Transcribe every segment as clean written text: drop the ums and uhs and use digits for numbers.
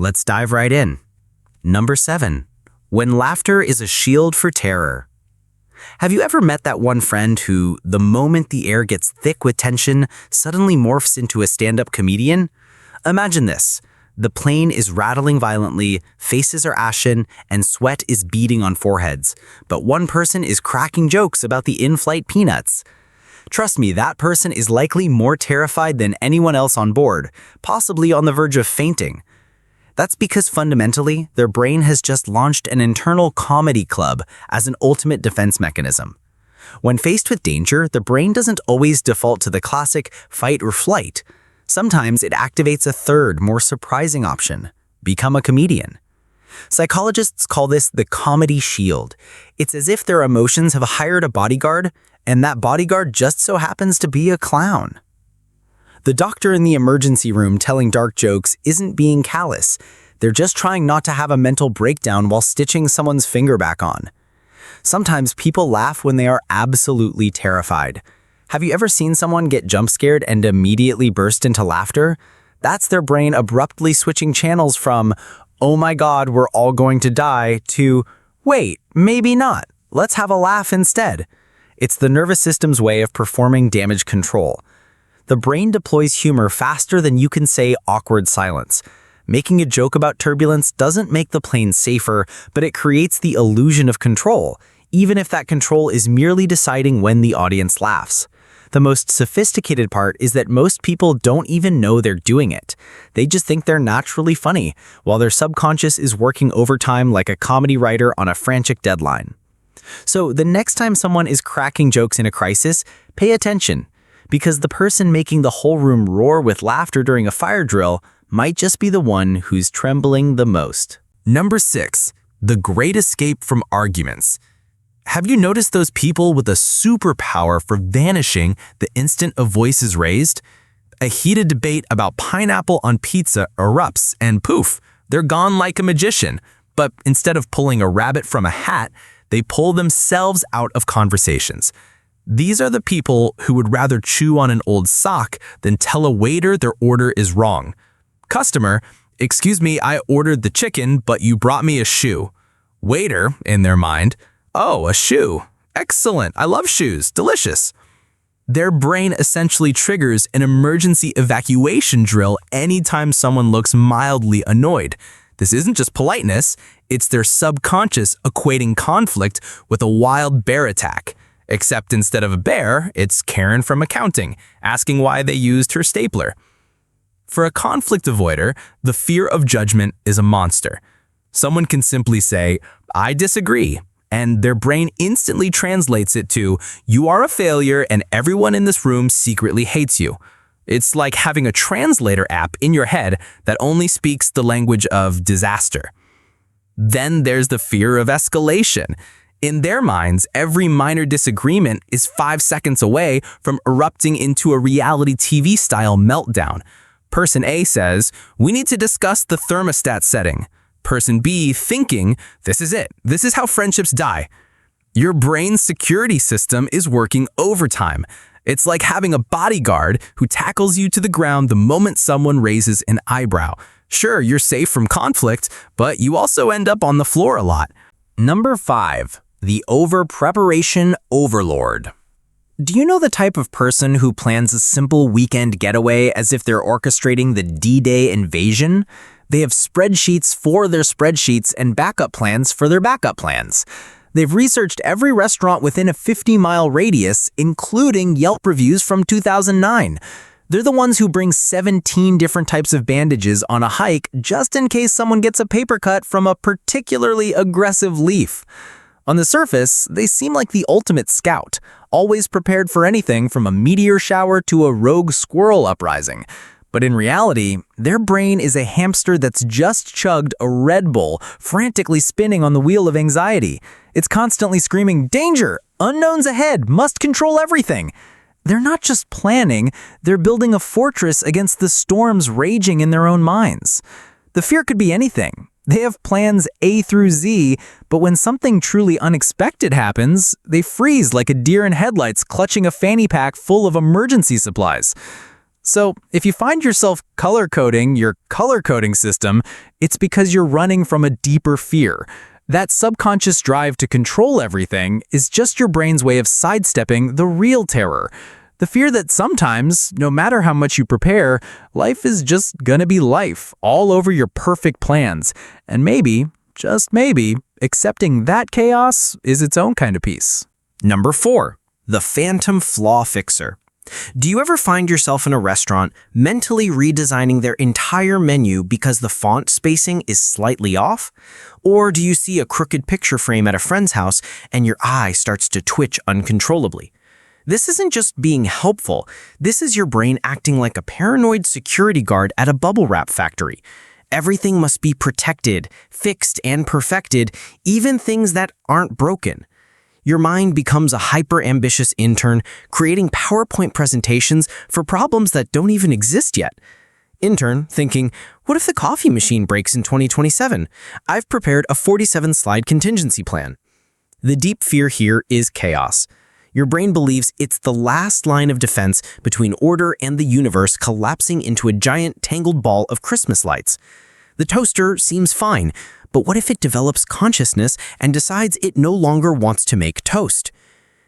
Let's dive right in. Number 7. When laughter is a shield for terror. Have you ever met that one friend who, the moment the air gets thick with tension, suddenly morphs into a stand-up comedian? Imagine this. The plane is rattling violently, faces are ashen, and sweat is beading on foreheads. But one person is cracking jokes about the in-flight peanuts. Trust me, that person is likely more terrified than anyone else on board, possibly on the verge of fainting. That's because fundamentally, their brain has just launched an internal comedy club as an ultimate defense mechanism. When faced with danger, the brain doesn't always default to the classic fight or flight. Sometimes it activates a third, more surprising option: become a comedian. Psychologists call this the comedy shield. It's as if their emotions have hired a bodyguard, and that bodyguard just so happens to be a clown. The doctor in the emergency room telling dark jokes isn't being callous. They're just trying not to have a mental breakdown while stitching someone's finger back on. Sometimes people laugh when they are absolutely terrified. Have you ever seen someone get jump scared and immediately burst into laughter? That's their brain abruptly switching channels from, "Oh my God, we're all going to die," to, "Wait, maybe not. Let's have a laugh instead." It's the nervous system's way of performing damage control. The brain deploys humor faster than you can say awkward silence. Making a joke about turbulence doesn't make the plane safer, but it creates the illusion of control, even if that control is merely deciding when the audience laughs. The most sophisticated part is that most people don't even know they're doing it. They just think they're naturally funny, while their subconscious is working overtime like a comedy writer on a frantic deadline. So the next time someone is cracking jokes in a crisis, pay attention, because the person making the whole room roar with laughter during a fire drill might just be the one who's trembling the most. Number 6. The great escape from arguments. Have you noticed those people with a superpower for vanishing the instant a voice is raised? A heated debate about pineapple on pizza erupts and poof, they're gone like a magician. But instead of pulling a rabbit from a hat, they pull themselves out of conversations. These are the people who would rather chew on an old sock than tell a waiter their order is wrong. Customer, "Excuse me, I ordered the chicken, but you brought me a shoe." Waiter, in their mind, "Oh, a shoe. Excellent. I love shoes. Delicious." Their brain essentially triggers an emergency evacuation drill anytime someone looks mildly annoyed. This isn't just politeness, it's their subconscious equating conflict with a wild bear attack. Except instead of a bear, it's Karen from accounting, asking why they used her stapler. For a conflict avoider, the fear of judgment is a monster. Someone can simply say, "I disagree," and their brain instantly translates it to, "You are a failure and everyone in this room secretly hates you." It's like having a translator app in your head that only speaks the language of disaster. Then there's the fear of escalation. In their minds, every minor disagreement is 5 seconds away from erupting into a reality TV-style meltdown. Person A says, "We need to discuss the thermostat setting." Person B thinking, "This is it. This is how friendships die." Your brain's security system is working overtime. It's like having a bodyguard who tackles you to the ground the moment someone raises an eyebrow. Sure, you're safe from conflict, but you also end up on the floor a lot. Number 5. The over-preparation overlord. Do you know the type of person who plans a simple weekend getaway as if they're orchestrating the D-Day invasion? They have spreadsheets for their spreadsheets and backup plans for their backup plans. They've researched every restaurant within a 50-mile radius, including Yelp reviews from 2009. They're the ones who bring 17 different types of bandages on a hike just in case someone gets a paper cut from a particularly aggressive leaf. On the surface, they seem like the ultimate scout, always prepared for anything from a meteor shower to a rogue squirrel uprising. But in reality, their brain is a hamster that's just chugged a Red Bull, frantically spinning on the wheel of anxiety. It's constantly screaming, "Danger! Unknowns ahead! Must control everything!" They're not just planning, they're building a fortress against the storms raging in their own minds. The fear could be anything. They have plans A through Z, but when something truly unexpected happens, they freeze like a deer in headlights clutching a fanny pack full of emergency supplies. So, if you find yourself color coding your color coding system, it's because you're running from a deeper fear. That subconscious drive to control everything is just your brain's way of sidestepping the real terror. The fear that sometimes, no matter how much you prepare, life is just gonna be life, all over your perfect plans. And maybe, just maybe, accepting that chaos is its own kind of peace. Number 4. The phantom flaw fixer. Do you ever find yourself in a restaurant mentally redesigning their entire menu because the font spacing is slightly off? Or do you see a crooked picture frame at a friend's house and your eye starts to twitch uncontrollably? This isn't just being helpful. This is your brain acting like a paranoid security guard at a bubble wrap factory. Everything must be protected, fixed, and perfected, even things that aren't broken. Your mind becomes a hyper-ambitious intern, creating PowerPoint presentations for problems that don't even exist yet. Intern thinking, what if the coffee machine breaks in 2027? I've prepared a 47-slide contingency plan. The deep fear here is chaos. Your brain believes it's the last line of defense between order and the universe collapsing into a giant tangled ball of Christmas lights. The toaster seems fine, but what if it develops consciousness and decides it no longer wants to make toast?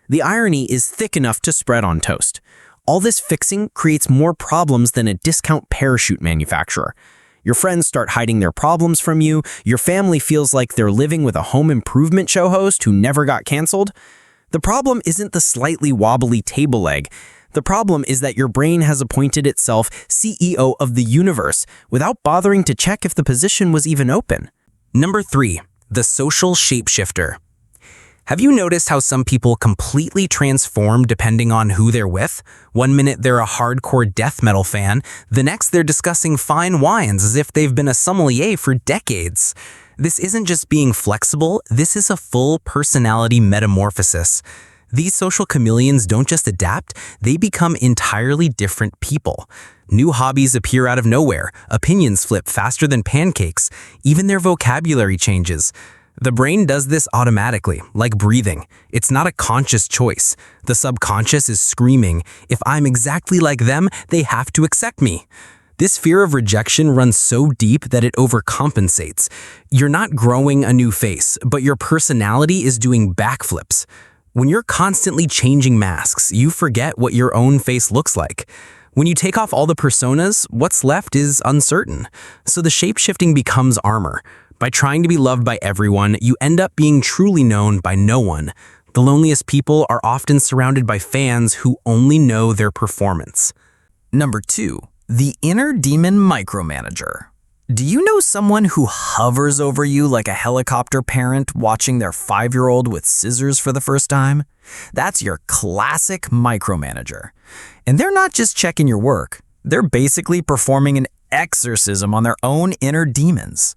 The irony is thick enough to spread on toast. All this fixing creates more problems than a discount parachute manufacturer. Your friends start hiding their problems from you, your family feels like they're living with a home improvement show host who never got canceled. The problem isn't the slightly wobbly table leg. The problem is that your brain has appointed itself CEO of the universe without bothering to check if the position was even open. Number 3. The social shapeshifter. Have you noticed how some people completely transform depending on who they're with? One minute they're a hardcore death metal fan, the next they're discussing fine wines as if they've been a sommelier for decades. This isn't just being flexible, this is a full personality metamorphosis. These social chameleons don't just adapt, they become entirely different people. New hobbies appear out of nowhere, opinions flip faster than pancakes, even their vocabulary changes. The brain does this automatically, like breathing. It's not a conscious choice. The subconscious is screaming, if I'm exactly like them, they have to accept me. This fear of rejection runs so deep that it overcompensates. You're not growing a new face, but your personality is doing backflips. When you're constantly changing masks, you forget what your own face looks like. When you take off all the personas, what's left is uncertain. So the shape-shifting becomes armor. By trying to be loved by everyone, you end up being truly known by no one. The loneliest people are often surrounded by fans who only know their performance. Number 2. The inner demon micromanager. Do you know someone who hovers over you like a helicopter parent watching their 5-year-old with scissors for the first time? That's your classic micromanager. And they're not just checking your work. They're basically performing an exorcism on their own inner demons.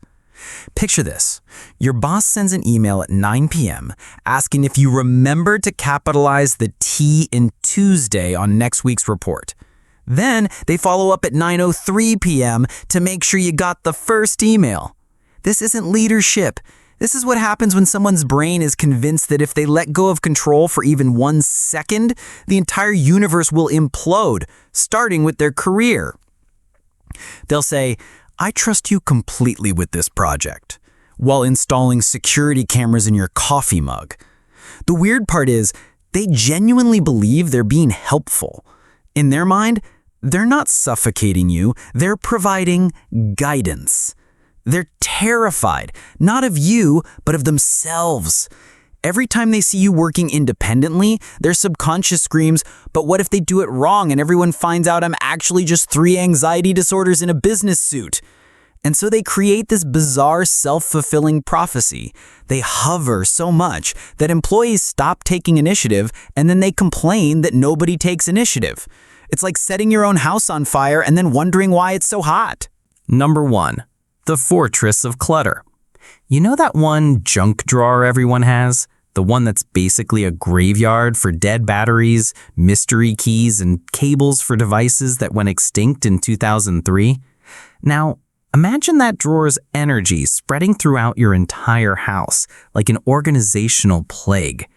Picture this. Your boss sends an email at 9 p.m. asking if you remembered to capitalize the T in Tuesday on next week's report. Then they follow up at 9:03 p.m. to make sure you got the first email. This isn't leadership. This is what happens when someone's brain is convinced that if they let go of control for even 1 second, the entire universe will implode, starting with their career. They'll say, I trust you completely with this project, while installing security cameras in your coffee mug. The weird part is, they genuinely believe they're being helpful. In their mind, they're not suffocating you, they're providing guidance. They're terrified, not of you, but of themselves. Every time they see you working independently, their subconscious screams, but what if they do it wrong and everyone finds out I'm actually just 3 anxiety disorders in a business suit? And so they create this bizarre self-fulfilling prophecy. They hover so much that employees stop taking initiative and then they complain that nobody takes initiative. It's like setting your own house on fire and then wondering why it's so hot. Number 1. The fortress of clutter. You know that one junk drawer everyone has? The one that's basically a graveyard for dead batteries, mystery keys, and cables for devices that went extinct in 2003? Now, imagine that drawer's energy spreading throughout your entire house like an organizational plague.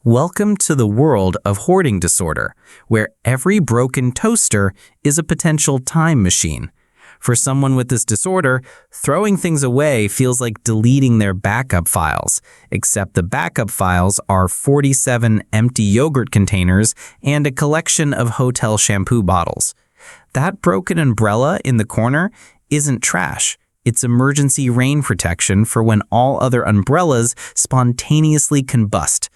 Welcome to the world of hoarding disorder, where every broken toaster is a potential time machine. For someone with this disorder, throwing things away feels like deleting their backup files, except the backup files are 47 empty yogurt containers and a collection of hotel shampoo bottles. That broken umbrella in the corner isn't trash. It's emergency rain protection for when all other umbrellas spontaneously combust.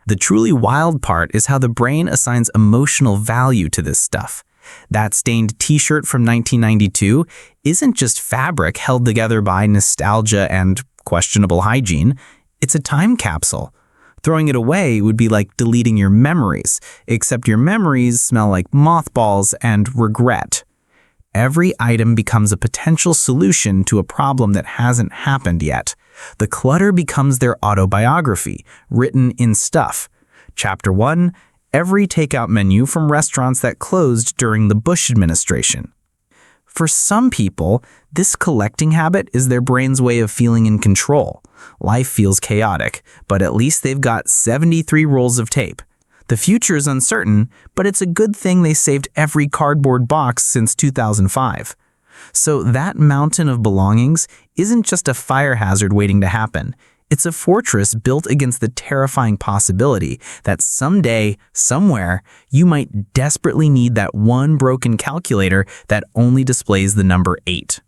The truly wild part is how the brain assigns emotional value to this stuff. That stained t-shirt from 1992 isn't just fabric held together by nostalgia and questionable hygiene. It's a time capsule. Throwing it away would be like deleting your memories, except your memories smell like mothballs and regret. Every item becomes a potential solution to a problem that hasn't happened yet. The clutter becomes their autobiography, written in stuff. Chapter 1: Every takeout menu from restaurants that closed during the Bush administration. For some people, this collecting habit is their brain's way of feeling in control. Life feels chaotic, but at least they've got 73 rolls of tape. The future is uncertain, but it's a good thing they saved every cardboard box since 2005. So that mountain of belongings isn't just a fire hazard waiting to happen. It's a fortress built against the terrifying possibility that someday, somewhere, you might desperately need that one broken calculator that only displays the number 8.